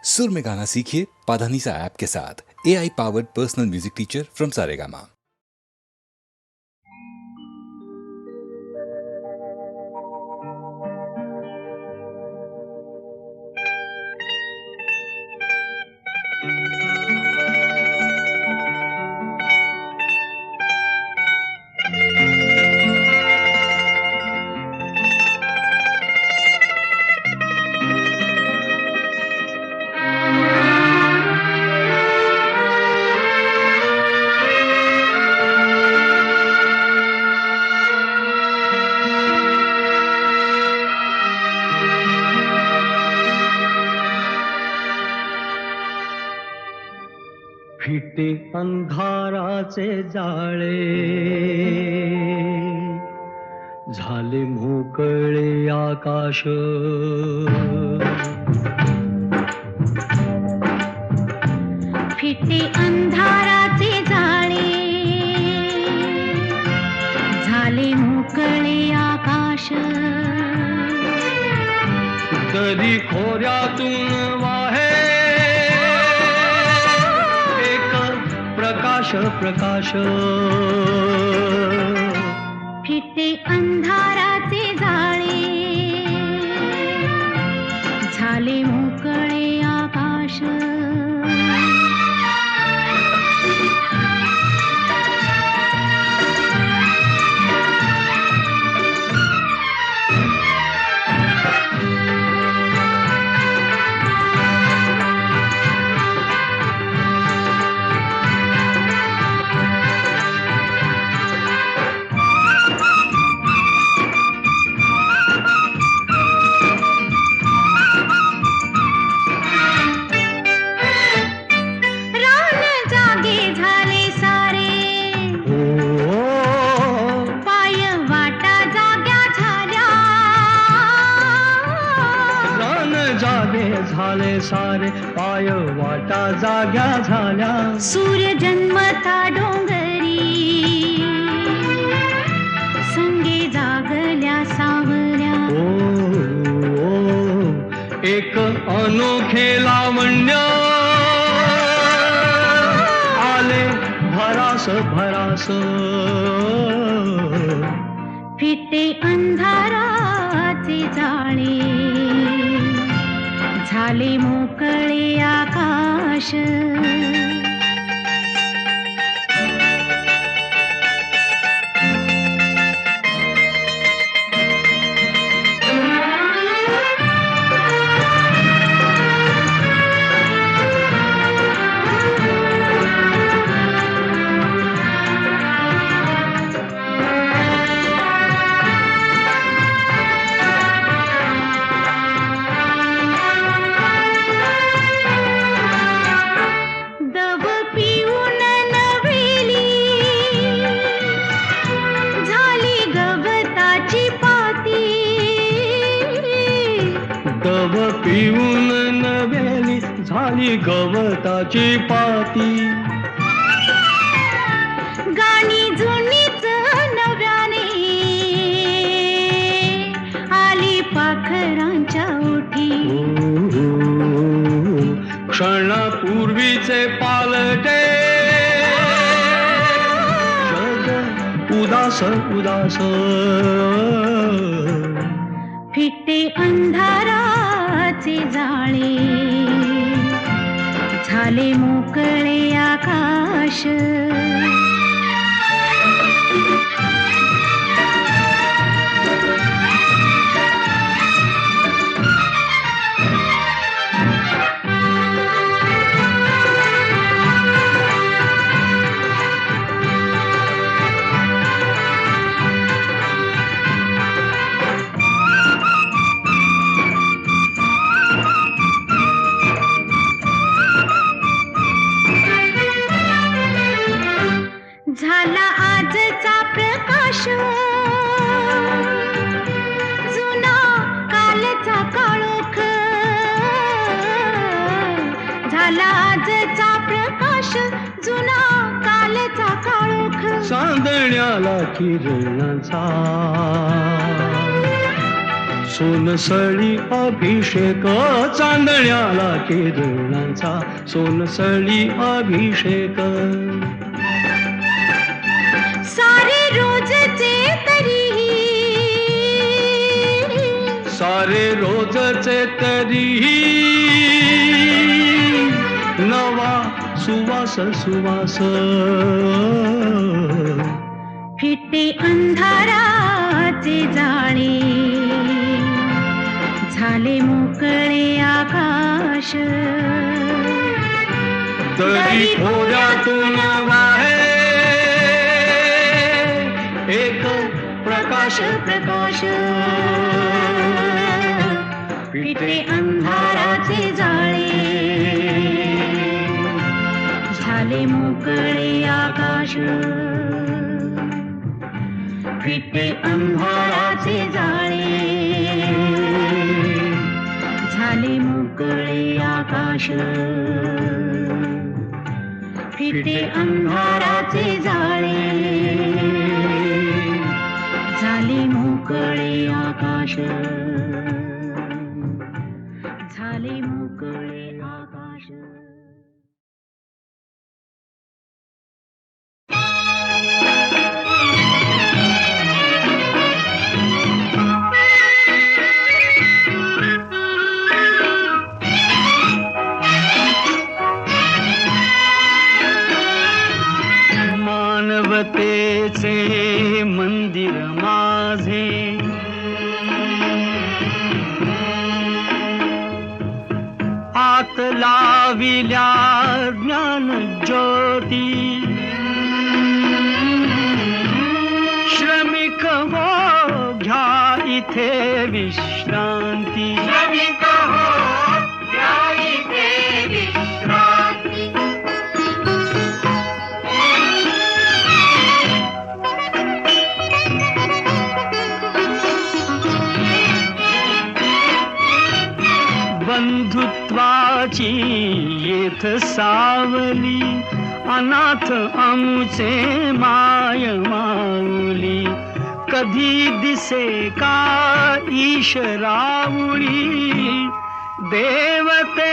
सुर में गाना सीखिए पाधानीसा ऐप के साथ। AI powered personal music teacher from Saregama. फिटे अंधाराचे जाळे, झाले मोकळे आकाश. फिटे अंधाराचे जाळे, झाले मोकळे आकाश. दरी खोऱ्यातून वाहे प्रकाश प्रकाश. फिटे अंधाराचे जाळे, झाले मोकळे आकाश. झाले सारे पाय वाटा जाग्या झाल्या. सूर्य जन्मता डोंगरी, संगे जागल्या सावल्या. एक अनोखे लावण्य आले भरास भरास. फिटे अंधाराचे जाळे, झाले मोकळे आकाश. दव पिऊन नव्याली झाली गवताची पाती. गाणी जुनीच नव्याने आली पाखरांच्या ओठी. क्षणापूर्वीचे पालटे जग उदास उदास. फिटे अंधाराचे जाळे, झाले मोकळे आकाश. झाला आजचा प्रकाश, जुना कालचा काळोख. झाला आजचा प्रकाश, जुना कालचा काळोख. चांदण्याला किरणाचा सोनसळी अभिषेक चांदण्याला केदळांचा सोनसळी अभिषेक सारे रोजचे तरीही सारे रोजचे तरीही नवा सुवास सुवास फिटे अंधाराचे जाळे झाले मोकळे आकाश तरी थोड्यातून वाहे एक प्रकाश प्रकाश फिटे अंधाराचे जाळे झाले मोकळे आकाश फिटे अंधाराचे जाळे झाले मोकळे आकाश फिटे अंधाराचे जाळे झाले मोकळे आकाश झाले मोकळे आकाश मानवतेचे मंदिर माझे आत लाविल्या ज्ञान ज्योती श्रमिक हो घ्या इथे विश्रांती श्रमिक हो घ्या इथे विश्रांती बंधुत्वाची येथ सावली अनाथ आमुचे माय माऊली कधी दिसे का ईशरावळी देवते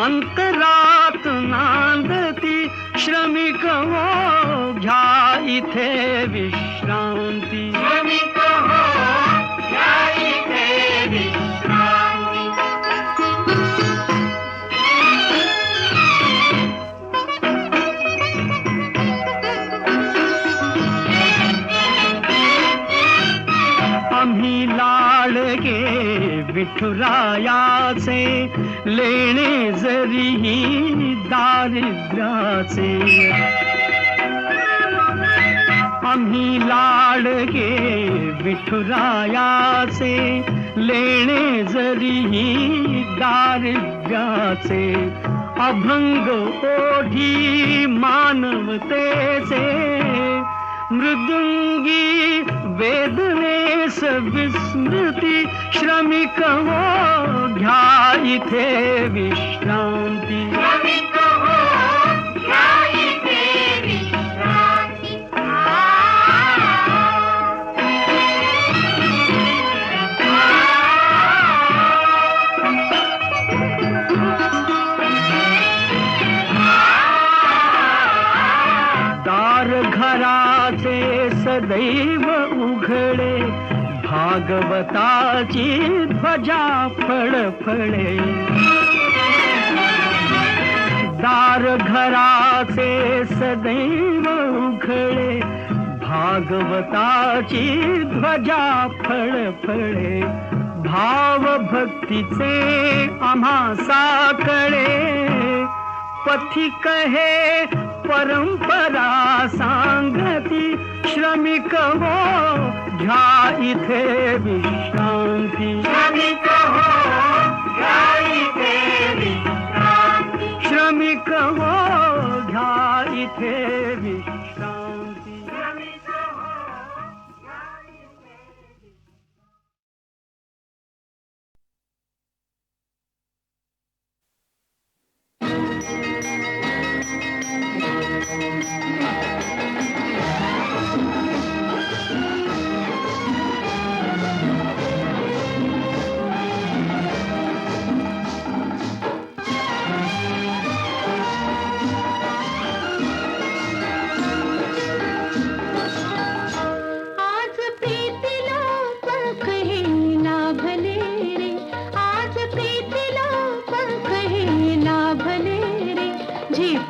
अंतरात नांदती श्रमिक हो घ्या इथे विश्रांती श्रमिक हो घ्या इथे विश्रांती आम्ही लाडके विठुरायाचे लेणे जरीही दारिद्र्याचे आम्ही लाडके विठुरायाचे लेणे जरीही दारिद्र्याचे अभंग ओढी मानवतेचे मृदुंगी वेदनेस विस्मृती श्रमिक हो घ्या इथे विश्रांती श्रमिक हो घ्या इथे विश्रांती दार घराचे सदैव उघडे भागवताची ध्वजा फळफळे दार घराचे सदैव उघडे भागवताची ध्वजा फळफळे भाव भक्तीचे आम्हा साकडे पथिक हे परंपरा सांगती श्रमिक हो घ्या इथे विश्रांती श्रमिक हो घ्या इथे विश्रांती श्रमिक हो घ्या इथे विश्रांती श्रमिक हो घ्या इथे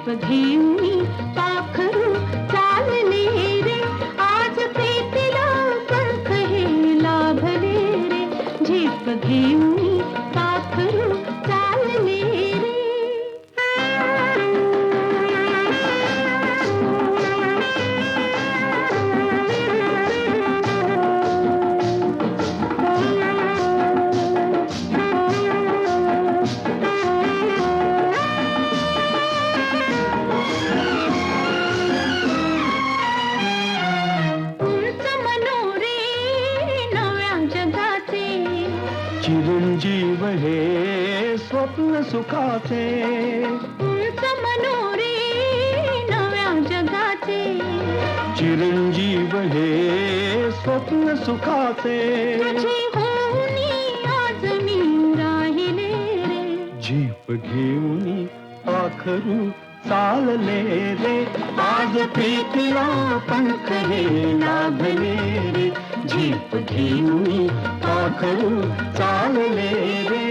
झेप घेऊनी पाखरू चालले रे आज प्रीतीला पंख हे लाभले रे झेप घेऊनी पाखरू चालले रे चिरंजीव हे स्वप्न सुखाचे उंच मनोरे नव्या जगाचे चिरंजीव हे स्वप्न सुखाचे तुझे होऊनी आज मी राहिले रे झेप घेऊनी पाखरू चालले रे आज प्रीतीला पंख हे लाभले रे झेप घेऊनी पाखरू चालले रे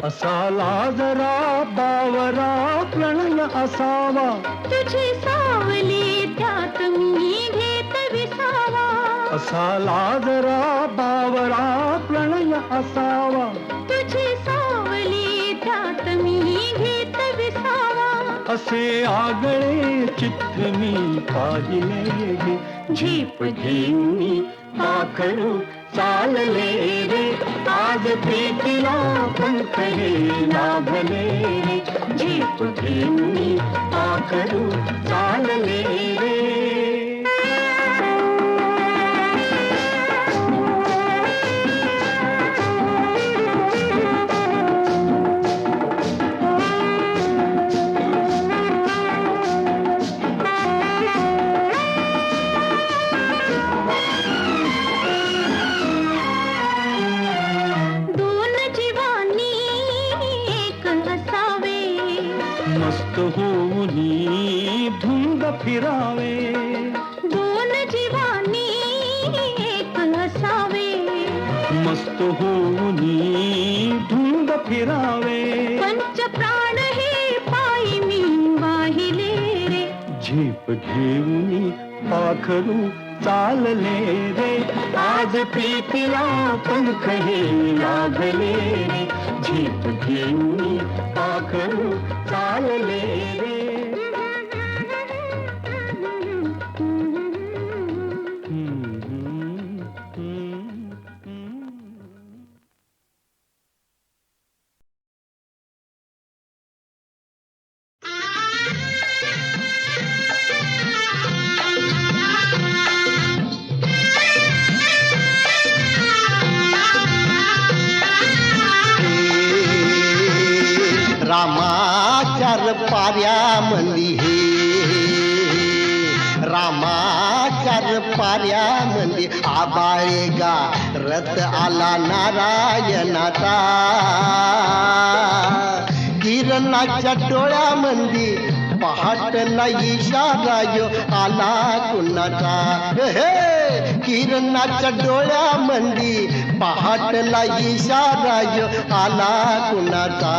असाला जरा बावरा प्रणय असावा तुझी सावली त्यात मी घेत विसावा असाला जरा बावरा प्रणय असावा तुझी सावली त्यात मी घेत विसावा असे आगळे चित्त मी पाहिले गे झेप घेऊनी पाखरू चालले रे आज प्रीतीला पंख हे लाभले रे झेप घेऊनी पाखरू चालले रे मस्त होऊनी धुंद फिरावे दोन जीवानी एक असावे मस्त होऊनी धुंद फिरावे पंच प्राण हे पायी मी वाहिले रे झेप घेऊनी पाखरू चालले रे आज प्रीतीला पंख हे लाभले रे झेप घेऊनी पाखरू चालले रे रामाचार पाऱ्यामंदी हे रामाचार पाऱ्यामंदी आबाळे गा रथ आला नारायणाचा किरणाच्या डोळ्यामंदी पहाट नाही इशारायो आला कुणाचा हे किरणाच्या डोळ्यामंदी पहाट नाही इशारायो आला कुणाचा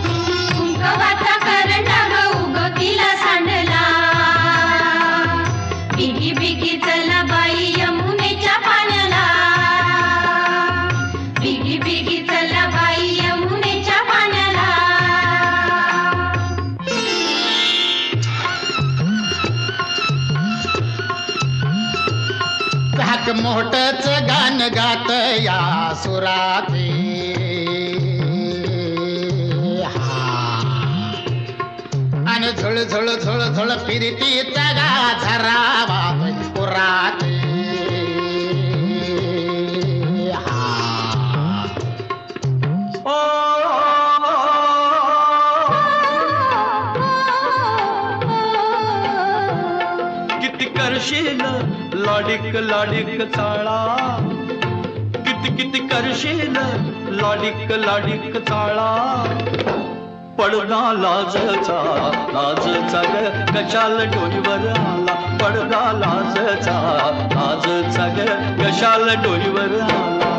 कुंकवाचा करंडा उगवतीला सांडला बिगी बिगी चला बाई यमुनेच्या पाण्याला बिगी बिगी चला बाई यमुनेच्या पाण्याला काक मोठच गाण गात या सुराचे आणि झुळ झुळ झुळ झुळ फिरतीचा गा झरावा पुराते करशील लाडिक लाडिक चाळा, किती किती करशील लाडिक लाडिक चाळा. पडदा लाजचा लाजचा ग कशाल डोईवर आला, पडदा लाजचा लाजचा ग कशाल डोईवर आला.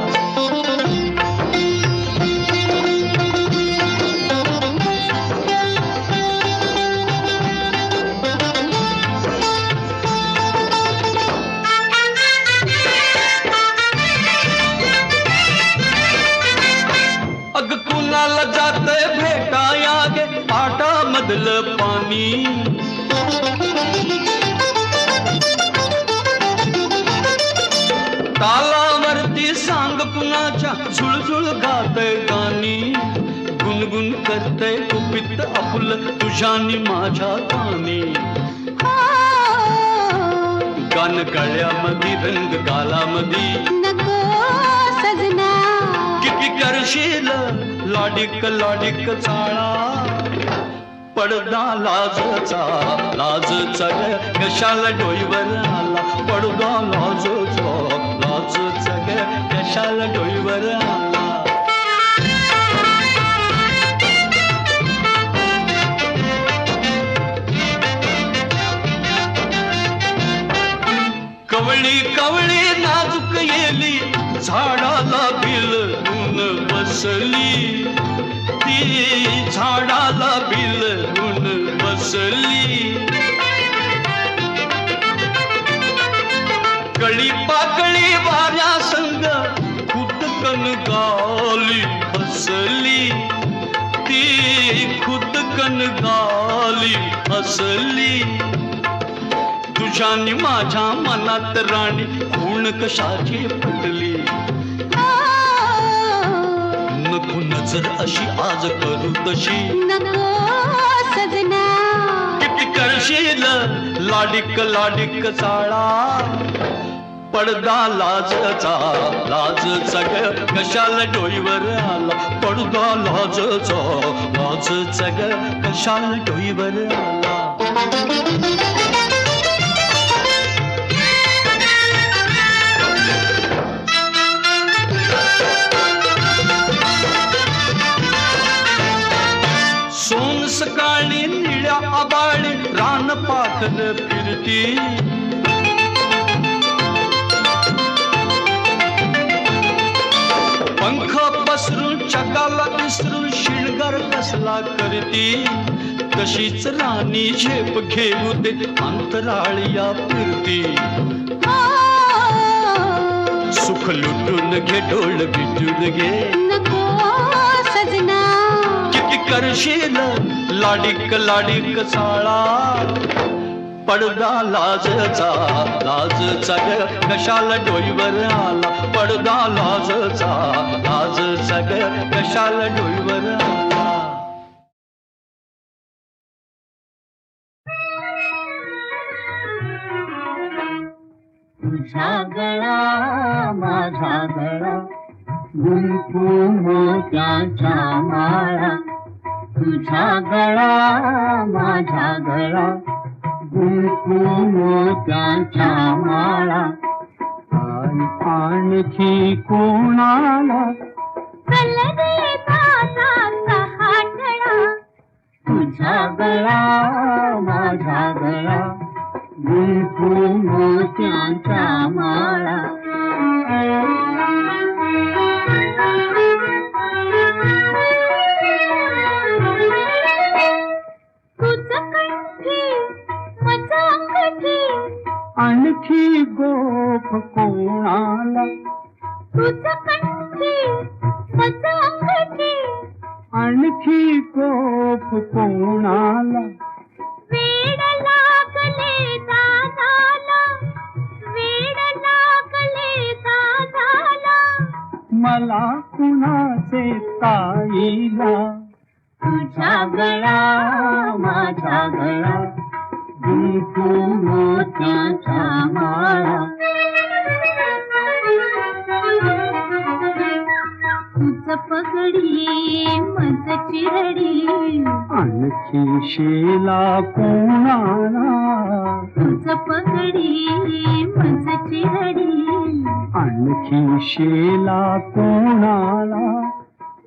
अग कुणाला जातंय भेटाया गे पाटामधलं पाणी, तालावरती सांग कुणाच्या झुळझुळ गातय गाणी, गुणगुण करतय कुपित आपुल तुझ्यानी माझ्या कानी. गान गळ्यामध्ये रंग गालामध्ये नको सजना, किती करशील लाडिक लाडिक चाळा. पडदा लाजचा लाजचा ग कशाला डोईवर आला, पडदा लाजचा लाजचा ग कशाला डोईवर आला. कवळी कवळी नाजूक येली झाडाला बिलून बसली, ती झाडाला बिलून बसली. कळी पाकळी वाऱ्या संग खुदकन गाली हसली, ती खुदकन गाली हसली. तुझ्यानी माझ्या मनात राणी खूण कशाची फुटली. नको नजर अशी आज करू तशी, नको सजना, किती करशील लाडिक लाडिक चाळा. पडदा लाजचा लाजचा ग कशाला डोईवर आला, पडदा लाजचा लाजचा ग कशाला डोईवर आला. सोन सकाळी निळ्या आबाळी रान पाखर फिरती, पंख पसरून चकाला विसरून शिणगार कसला करती. तशीच राणी झेप घेऊ दे अंतराळिया फिरती. सुख लुटून घे डोळ बिटून घे, नको सजना, किती करशील लाडिक लाडिक चाळा. पडदा लाजचा लाजचा ग कशाला डोईवर आला, पडदा लाजचा लाजचा ग कशाला डोईवर आला. तुझा गळा माझा गळा, गुंफू मोत्याच्या माळा. तुझा गळा माझा गळा, गुंफू मोत्याच्या माळा. आणखी कोणाला चल रे दादाचा हातळा. तुझा गळा माझा गळा, गुंफू मोत्याच्या माळा. तुझं कंठी माझं अंगठी, आणखी गोप कोणाला. तुझं कंठी माझं अंगठी, आणखी गोप कोणाला. वेड लागले दादाला, वेड लागले दादाला. मला कुणाचे ताईला. तुझा गळा माझा गळा, गुंफू मोत्याच्या माळा. तुझं पगडी मज चिरडी आणखी शेला कोणाला तुझ पगडी मज चिरडी आणखी शेला कोणाला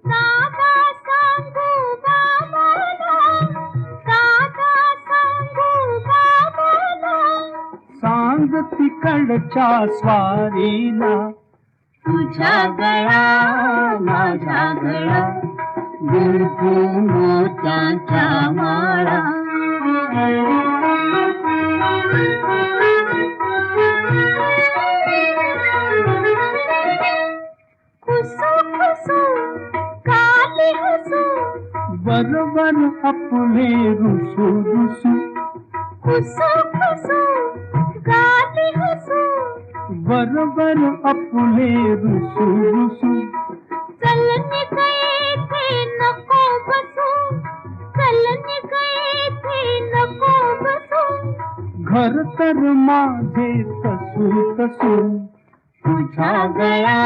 दादा सांगू बाबाला दादा सांगू बाबाला सांग तिकडच्या स्वारीला तुझ्या गळा माझ्या गळा गुंफू मोत्याच्या माळा खुसू खुसू काली हसू बरोबर आपले रुसू रुसू खुसू खुसू काली हसू बरोबर आपले रुसू रुसू चलने गए थे नको बसू चलने गए थे नको बसू घर तर माझे तसू तसू तुझा गळा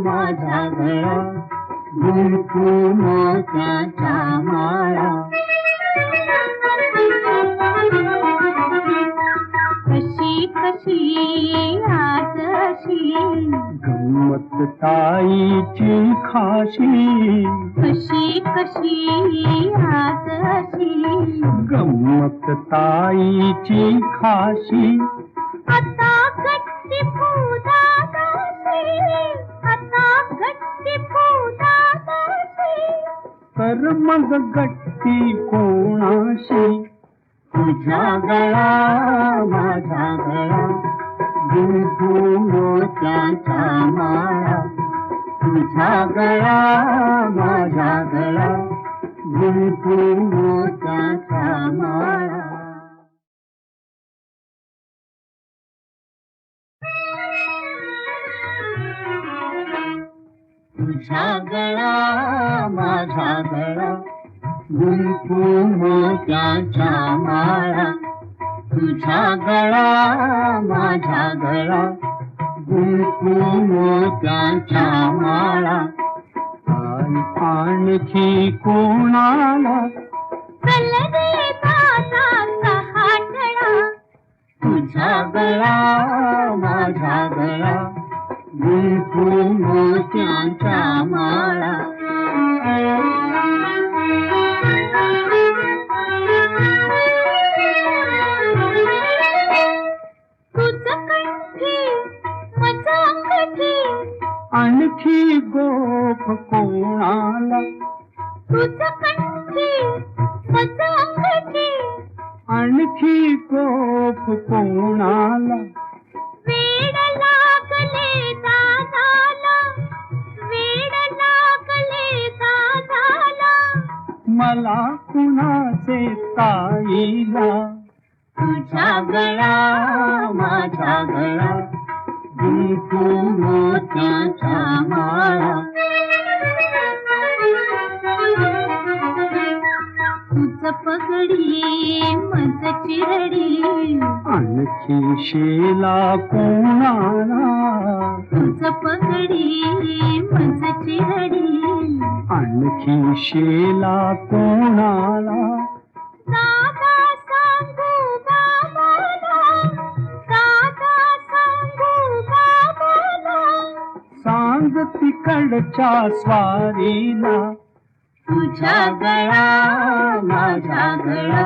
माझा गळा गुंफू मोत्याच्या माळा कशी कशी आज अशी गंमत ताईची खाशी कशी कशी आज अशी गंमत ताईची खाशी आता गट्टी फुदादाशी आता गट्टी फुदादाशी तर मग गट्टी कोणाशी तुझा गळा माझा गळा गुंफू मोत्याचा माळा तुझा गळा माझा गळा गुंफू मोत्याचा माळा तुझा गळा माझा गळा गुंफू मोत्याच्या माळा तुझा गळा माझा गळा गुंफू मोत्याच्या माळा आणखी कोणाला चल रे दादाचा हातळा तुझा गळा माझा गळा गुंफू मोत्याच्या माळा तुझ कंठी मज अंगठी आणखी गोप कोणाला तुझ कंठी मज अंगठी आणखी गोप कोणाला वेड लागले दादाला वेड लागले दादाला मला कुणाचे ताईला तुझा गळा माझा गळा गुंफू मोत्याचा माळा तुझ पगडी मज चिरडी आणखी शेला कोणाला तुझ पगडी मज चिरडी आणखी शेला कोणाला दादा सांगू बाबाला दादा सांगू बाबाला सांग तिकडच्या स्वारीला तुझा गळा माझा गळा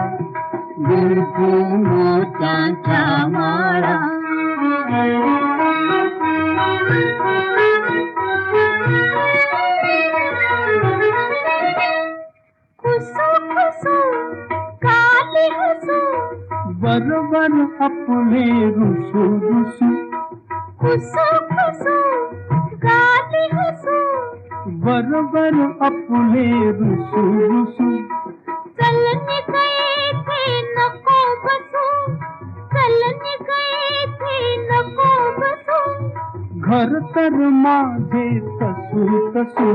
गुंफू मोत्याच्या माळा खुसू खुसू काली हसू बरोबर आपले रुसू रुसू खुसू खुसू काली हसू बरोबर आपले रुसू रुसू चलने गए थे नको बसू चलने गए थे नको बसू घर तर माझे तसू तसू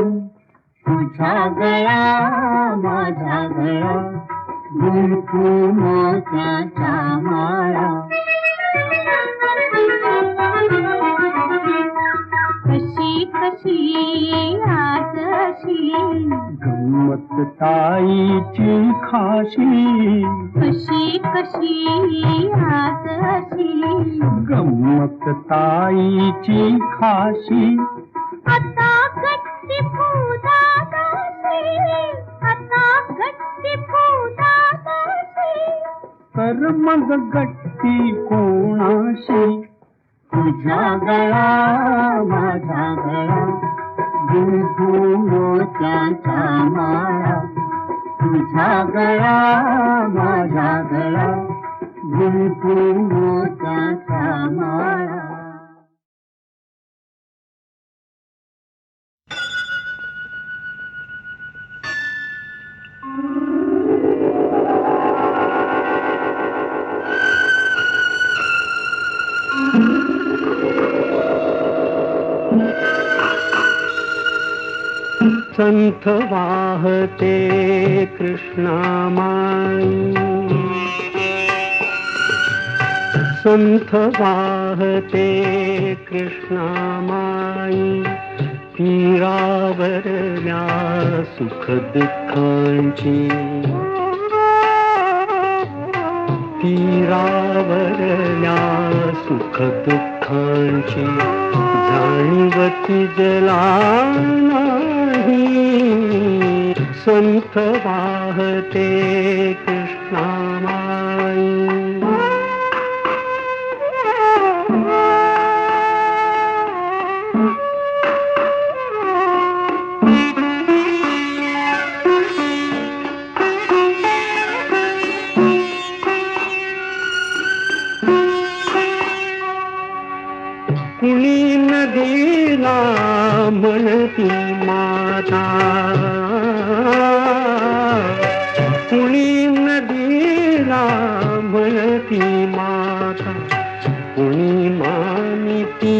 तुझा गळा माझा गळा गुंफू मोत्याचा माळा कशी कशी आज गंमत ताईची खाशी कशी कशी आज अशी गंमत ताईची खाशी आता गट्टी फुदादाशी आता गट्टी फुदादाशी तर मग गट्टी कोणाशी तुझा गळा माझा गळा गुंफू मोत्याचा माळा तुझा गळा माझा गळा गुंफू मोत्याचा माळा. संथ वाहते कृष्णामाई संथ वाहते कृष्णामाई तीरावरल्या सुख दुःखांची तीरावरल्या सुख दुःखांची जाणीवती जला संथ वाहते कृष्णामाई. कुणी नदीला म्हणती माता कुणी नदीला म्हणती माता कुणी मानिती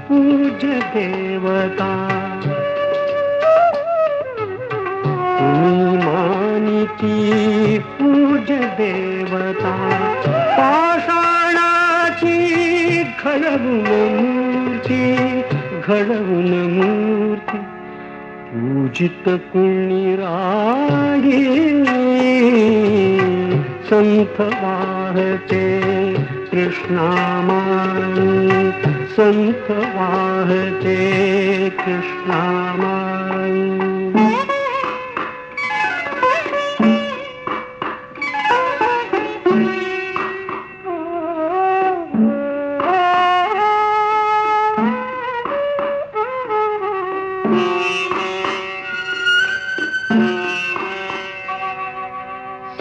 पूज देवता कुणी मानिती पूज देवता पाषाणाची घडवून मूर्ती पूजित कुणी राही संथ वाहते कृष्णामाई संथ वाहते कृष्णामाई.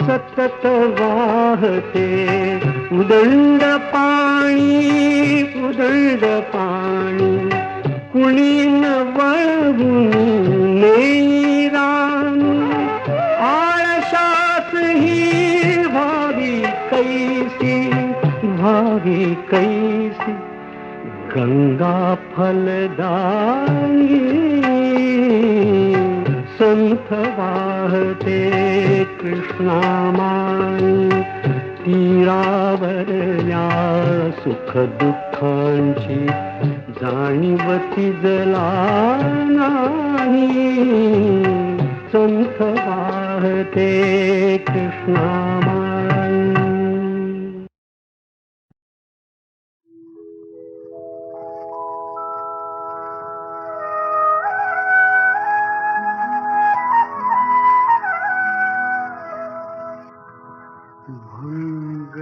सतत वाहते उदंड पाणी कुणी न वळवून नेराणी आळशास ही भावी कैसी गंगा फलदायी संथ वाहते कृष्णामाई तीरावरल्या सुख दुःखांची जाणीवती जला नाही संथ वाहते कृष्णामाई.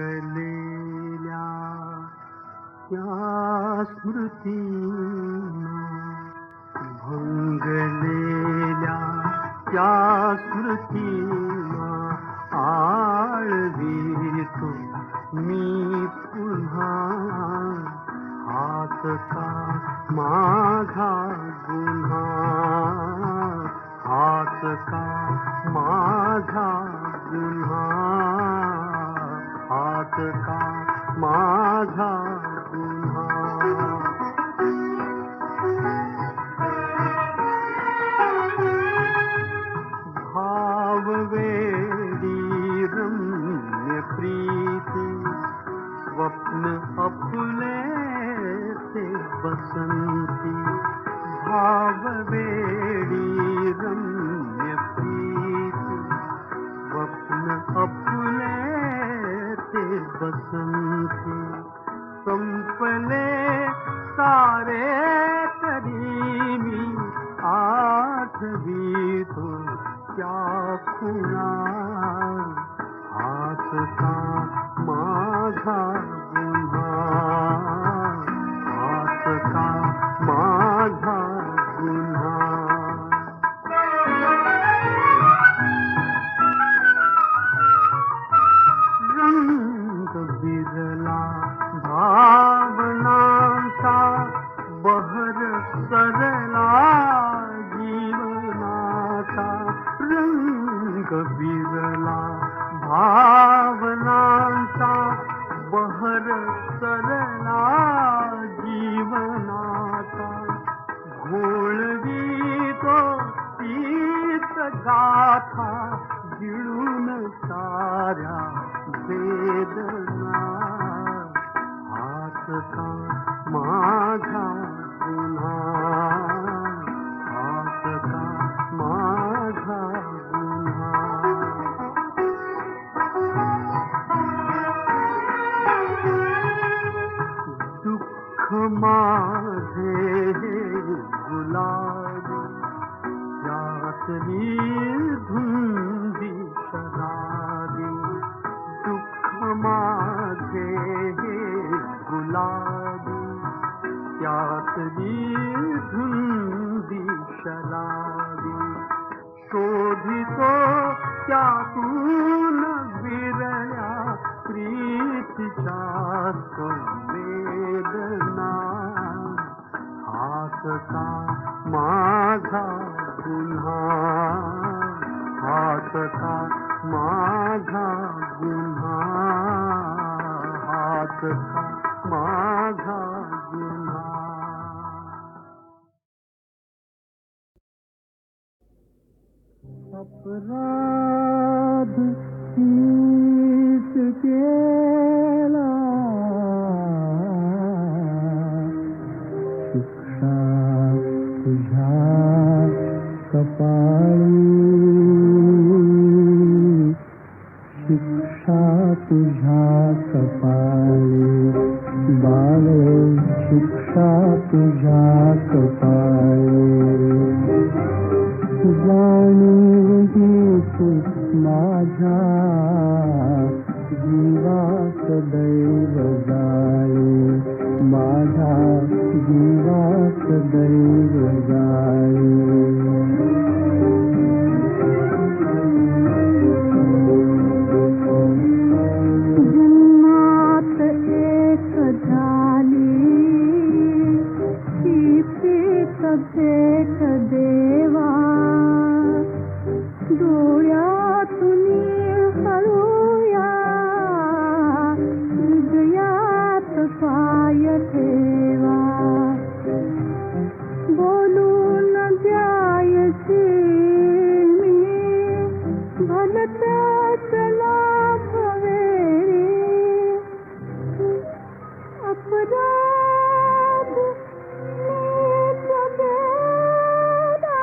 भंगलेल्या त्या स्मृतींना भंगलेल्या त्या स्मृतींना आळवितो मी पुन्हा हाच का माझा गुन्हा हाच का माझा गुन्हा हाच का माझा गुन्हा. भाववेडी रम्य प्रीती स्वप्न अपुले ते बसंती भाववेडी रम्य बसंती संपले सारे तरी मी आठवीतो त्या खुणा हात का माझा गुन्हा हात का माझा गुन्हा रंग बिरला भावनांचा बहर सरला जीवनाचा रंग बिरला भावनांचा बहर सरला जीवनाचा घोळवी तो तीच गाथा गिळून साऱ्या वेदना हात का माझा गुन्हा हात का माझा गुन्हा दुःख माझे गुलाबी यातली धुंदी शराबी दुःख माझे गुलाबी त्यातली धुंदी शराबी शोधितो त्यातून विरल्या प्रीतीच्या संवेदना हात का माझा गुन्हा हात का माझा गुन्हा हात का माझा गुन्हा अपराध हीच केला शिक्षा तुझ्या कपाळी शिक्षा तुझ्या कपाळी बाळे शिक्षा तुझ्या कपाळी जाणीव हीच माझ्या जीवात दैव जाळे माझ्या जीवात दैव जाळे जन्मात एक झाली ती प्रीत भेट देवा डोळ्यातून हळूया हृदयात पाय ठेवा बोलून द्यायची मी भलत्याच लाभ वेळी अपराध नीच गेला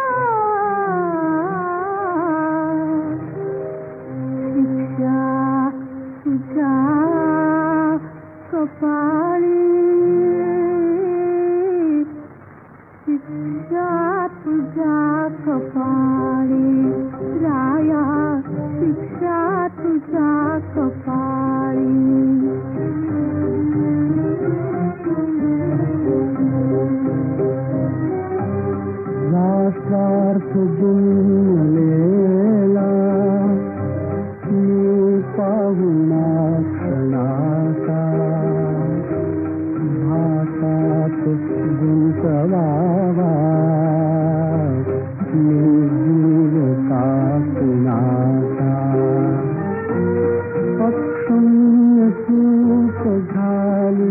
शिक्षा तुझ्या कपाळी शिक्षा तुझ्या कपाळी राया शिक्षा तुझ्या कपाळी स्वार्थ जन्मलेला मी पाहुणा क्षणाचा भासात गुंतवावा मी जीव का कुणाचा अक्षम्य चूक झाली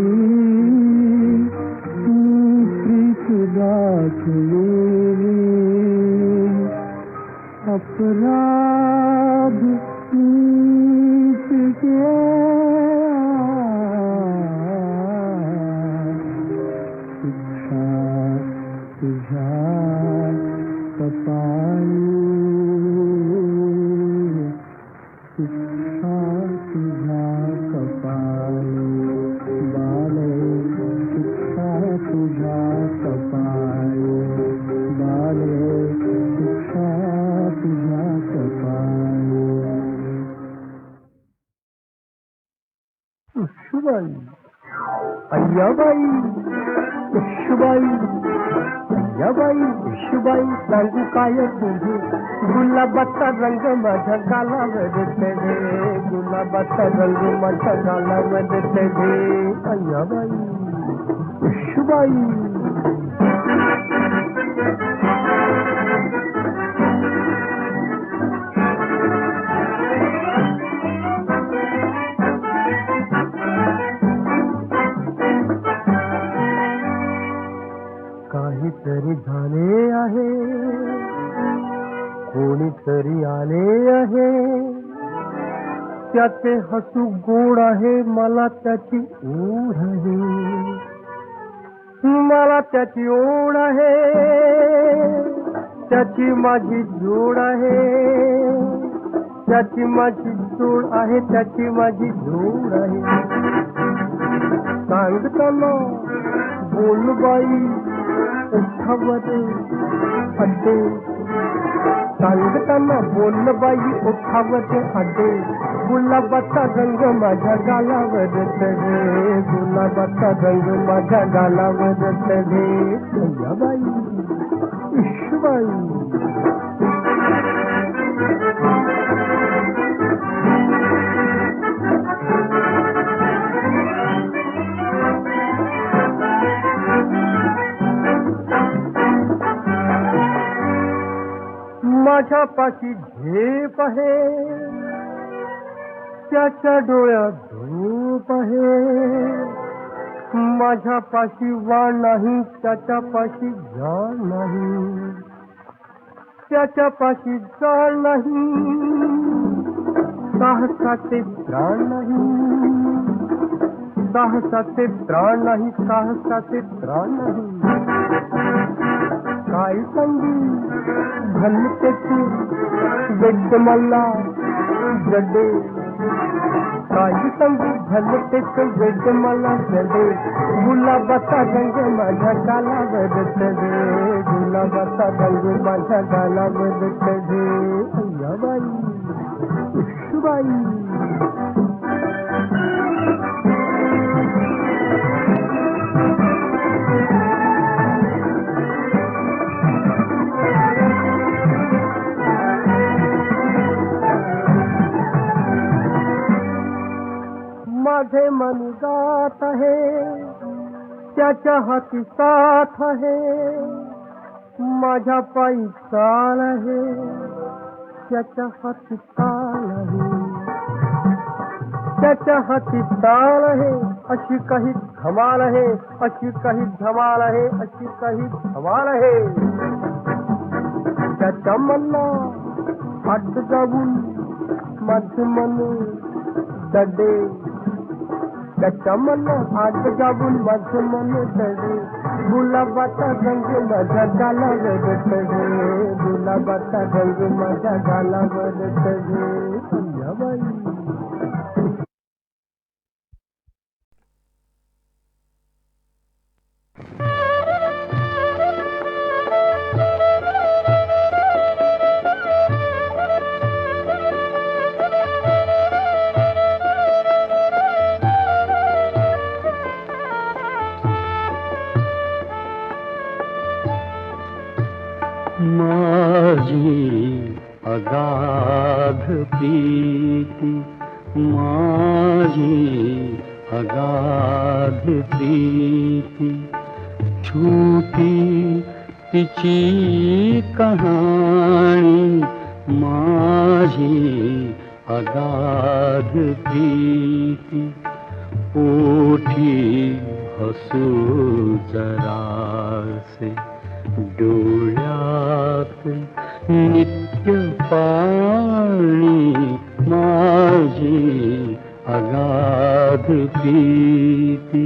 मी प्रीत दाखवेली अपराध नीच केला उशुबाई अय्याबाई उशुबाई अय्याबाई उशुबाई सांगू काय तुझे गुलाबाचा रंग माझ्या गालावर चढे गुलाबाचा रंग माझ्या गालावर चढे अय्याबाई उशुबाई काहीतरी झाले आहे कोणीतरी आले आहे त्याचे हसू गोड आहे मला त्याची ओढ आहे मला त्याची ओढ आहे त्याची माझी जोड आहे त्याची माझी जोड आहे त्याची माझी जोड आहे सांगताना बोल बाई उठावर अड्डे सांगताना बोल बाई उठावर अड्डे गुलाबाचा रंग माझ्या गालावर चढे गुलाबाचा रंग माझ्या गालावर चढे बाई ईश्वबाई माझ्या पाशी झेप आहे त्याच्या डोळ्यात धूप आहे माझ्या पाशी वाण नाही त्याच्या पाशी जाण नाही त्याच्या पाशी जाण नाही साहसाचे प्राण नाही साहसाचे प्राण नाही साहसाचे प्राण नाही काय सांगी भलतेची वेद मला जडे काही सांगू भलतेच वेद मला जडे गुलाबाचा रंग माझ्या गालावर चढे गुलाबाचा रंग माझ्या गालावर चढे अय्याबाई उशुबाई माझे मन गात आहे त्याच्या हाती साथ आहे माझ्या पायी चाल आहे त्याच्या हाती ताल आहे त्याच्या हाती ताल आहे अशी काही धमाल आहे अशी काही धमाल आहे अशी काही धमाल आहे त्याच्या मनाला हात जाऊन माझे मन दडे त्याच्या मन आग जाऊन माझं मन चढे गुलाबाचा रंग माझ्या गालावर चढे गुलाबाचा रंग माझ्या गालावर चढे अय्याबाई माझी अगाध प्रीति माझी अगाध प्रीति छूटी तिची कहाणी माझी अगाध प्रीति ओठी हसू जरासे डोळ्यात नित्य पाणी माझी अगाध प्रीति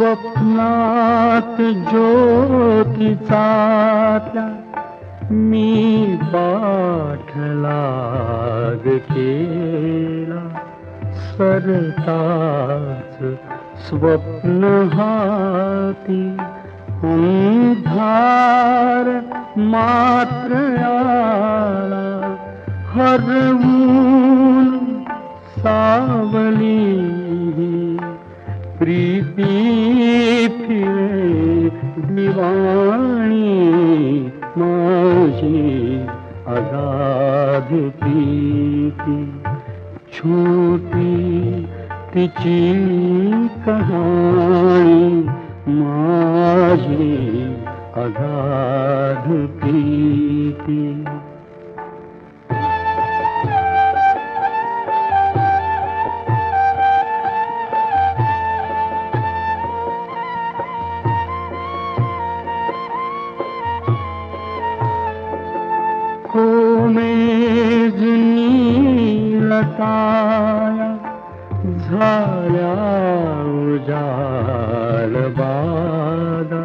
स्वप्नात ज्योतीचा मी पाठलाग केला सरताच स्वप्न हाती अंधार मात्र आला, हरवून सावली प्रीती फिरे दिवाणी, माझी अगाध प्रीती छोटी तिची कहाणी, माझी अगाध प्रीती. लताया झाल्या उजाड बादा,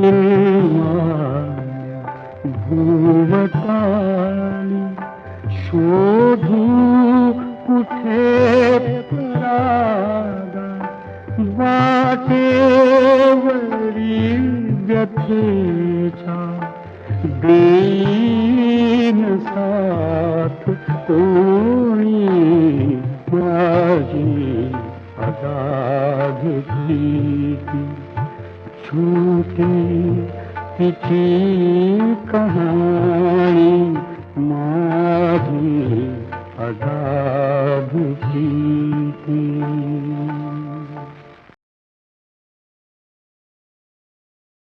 निर्माल्या भूमताली शोधू कुठे परागा, वाटेवरी व्यथेच्या दीन साथ कोणी, माझी अगाध प्रीती छोटी तिची कहाणी, माझी अगाध